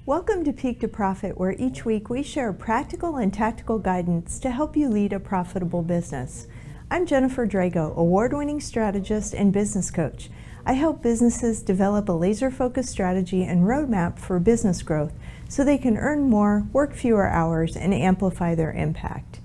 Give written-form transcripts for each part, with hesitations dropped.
Welcome to Peak to Profit, where each week we share practical and tactical guidance to help you lead a profitable business. I'm Jennifer Drago, award-winning strategist and business coach. I help businesses develop a laser-focused strategy and roadmap for business growth so they can earn more, work fewer hours, and amplify their impact.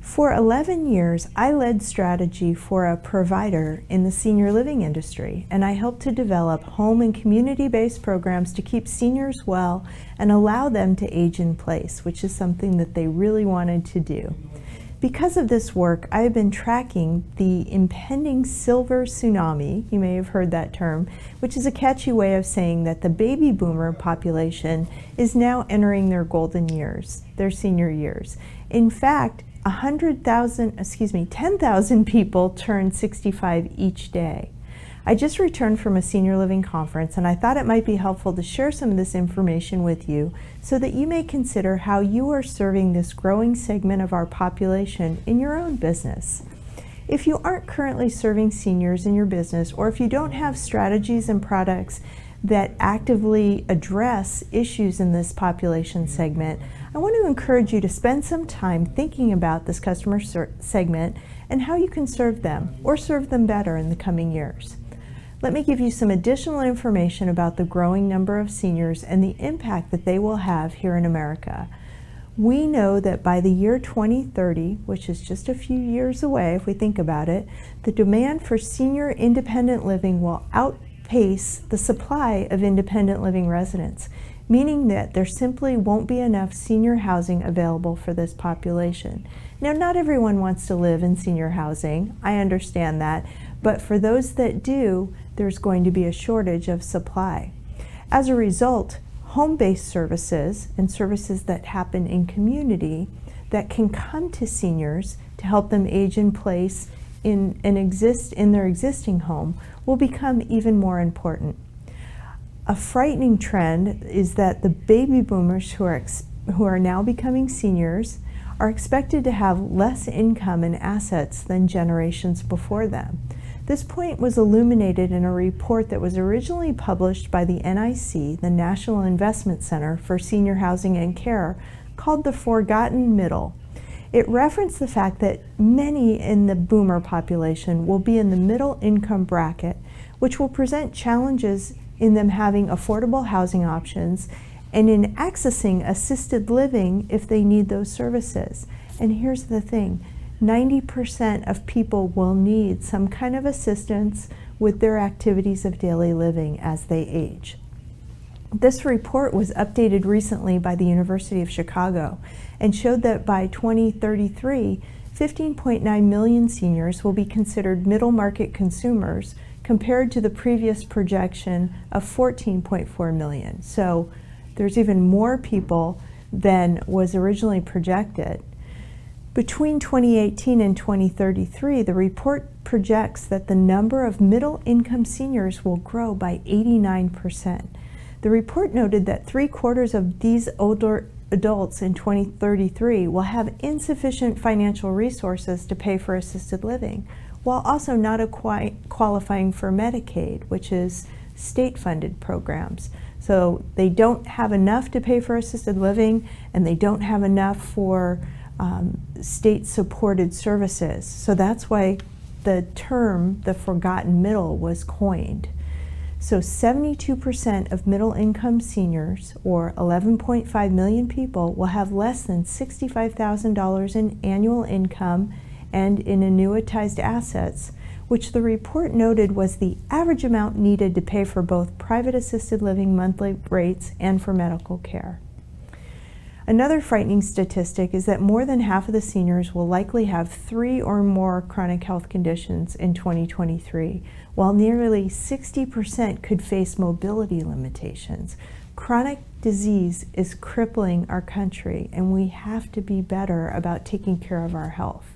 For 11 years, I led strategy for a provider in the senior living industry, and I helped to develop home and community-based programs to keep seniors well and allow them to age in place, which is something that they really wanted to do. Because of this work, I have been tracking the impending silver tsunami, you may have heard that term, which is a catchy way of saying that the baby boomer population is now entering their golden years, their senior years. In fact, 10,000 people turn 65 each day. I just returned from a senior living conference, and I thought it might be helpful to share some of this information with you so that you may consider how you are serving this growing segment of our population in your own business. If you aren't currently serving seniors in your business, or if you don't have strategies and products that actively address issues in this population segment, I want to encourage you to spend some time thinking about this customer segment and how you can serve them or serve them better in the coming years. Let me give you some additional information about the growing number of seniors and the impact that they will have here in America. We know that by the year 2030, which is just a few years away if we think about it, the demand for senior independent living will outpace the supply of independent living residents, meaning that there simply won't be enough senior housing available for this population. Now, not everyone wants to live in senior housing, I understand that, but for those that do, there's going to be a shortage of supply. As a result, home-based services and services that happen in community that can come to seniors to help them age in place in their existing home will become even more important. A frightening trend is that the baby boomers who are now becoming seniors are expected to have less income and assets than generations before them. This point was illuminated in a report that was originally published by the NIC, the National Investment Center for Senior Housing and Care, called The Forgotten Middle. It referenced the fact that many in the boomer population will be in the middle income bracket, which will present challenges in them having affordable housing options and in accessing assisted living if they need those services. And here's the thing, 90% of people will need some kind of assistance with their activities of daily living as they age. This report was updated recently by the University of Chicago and showed that by 2033, 15.9 million seniors will be considered middle market consumers compared to the previous projection of 14.4 million. So there's even more people than was originally projected. Between 2018 and 2033, the report projects that the number of middle-income seniors will grow by 89%. The report noted that 3/4 of these older adults in 2033 will have insufficient financial resources to pay for assisted living, while also not qualifying for Medicaid, which is state-funded programs. So they don't have enough to pay for assisted living, and they don't have enough for state-supported services. So that's why the term, the forgotten middle, was coined. So 72% of middle-income seniors, or 11.5 million people, will have less than $65,000 in annual income and in annuitized assets, which the report noted was the average amount needed to pay for both private assisted living monthly rates and for medical care. Another frightening statistic is that more than half of the seniors will likely have 3 or more chronic health conditions in 2023, while nearly 60% could face mobility limitations. Chronic disease is crippling our country, and we have to be better about taking care of our health.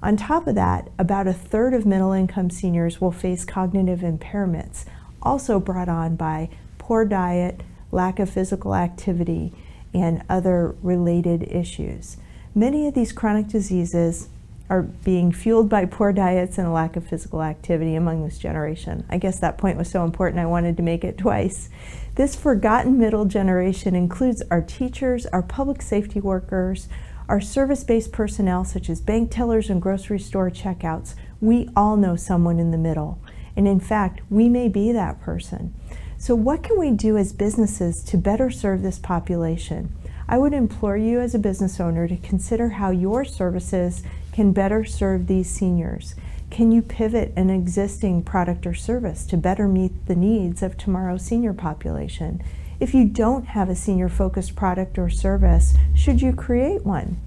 On top of that, about 1/3 of middle-income seniors will face cognitive impairments, also brought on by poor diet, lack of physical activity, and other related issues. Many of these chronic diseases are being fueled by poor diets and a lack of physical activity among this generation. I guess that point was so important I wanted to make it twice. This forgotten middle generation includes our teachers, our public safety workers, our service-based personnel such as bank tellers and grocery store checkouts. We all know someone in the middle. And in fact, we may be that person. So what can we do as businesses to better serve this population? I would implore you as a business owner to consider how your services can better serve these seniors. Can you pivot an existing product or service to better meet the needs of tomorrow's senior population? If you don't have a senior-focused product or service, should you create one?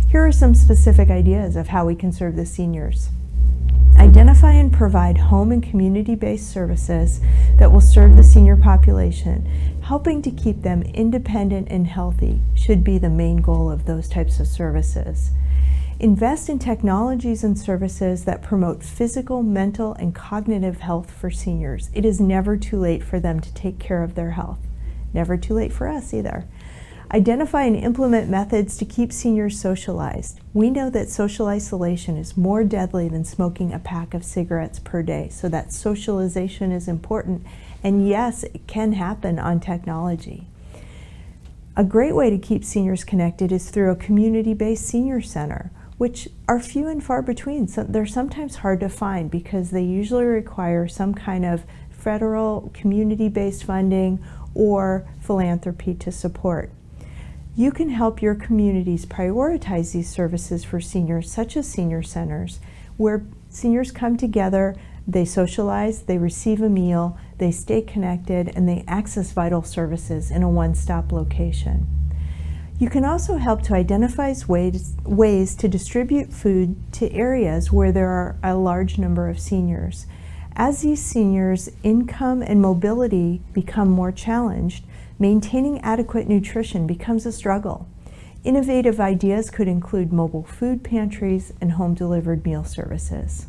Here are some specific ideas of how we can serve the seniors. Identify and provide home and community-based services that will serve the senior population. Helping to keep them independent and healthy should be the main goal of those types of services. Invest in technologies and services that promote physical, mental, and cognitive health for seniors. It is never too late for them to take care of their health. Never too late for us either. Identify and implement methods to keep seniors socialized. We know that social isolation is more deadly than smoking a pack of cigarettes per day, so that socialization is important. And yes, it can happen on technology. A great way to keep seniors connected is through a community-based senior center, which are few and far between. So they're sometimes hard to find because they usually require some kind of federal community-based funding or philanthropy to support. You can help your communities prioritize these services for seniors, such as senior centers, where seniors come together, they socialize, they receive a meal, they stay connected, and they access vital services in a one-stop location. You can also help to identify ways to distribute food to areas where there are a large number of seniors. As these seniors' income and mobility become more challenged, maintaining adequate nutrition becomes a struggle. Innovative ideas could include mobile food pantries and home-delivered meal services.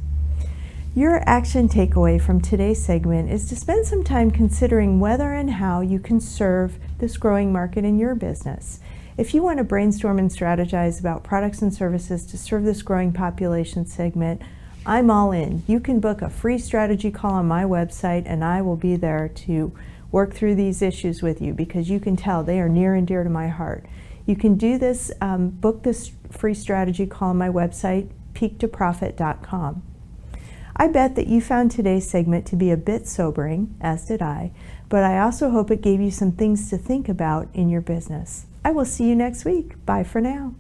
Your action takeaway from today's segment is to spend some time considering whether and how you can serve this growing market in your business. If you want to brainstorm and strategize about products and services to serve this growing population segment, I'm all in. You can book a free strategy call on my website and I will be there to work through these issues with you because you can tell they are near and dear to my heart. You can do this, book this free strategy call on my website, peaktoprofit.com. I bet that you found today's segment to be a bit sobering, as did I, but I also hope it gave you some things to think about in your business. I will see you next week. Bye for now.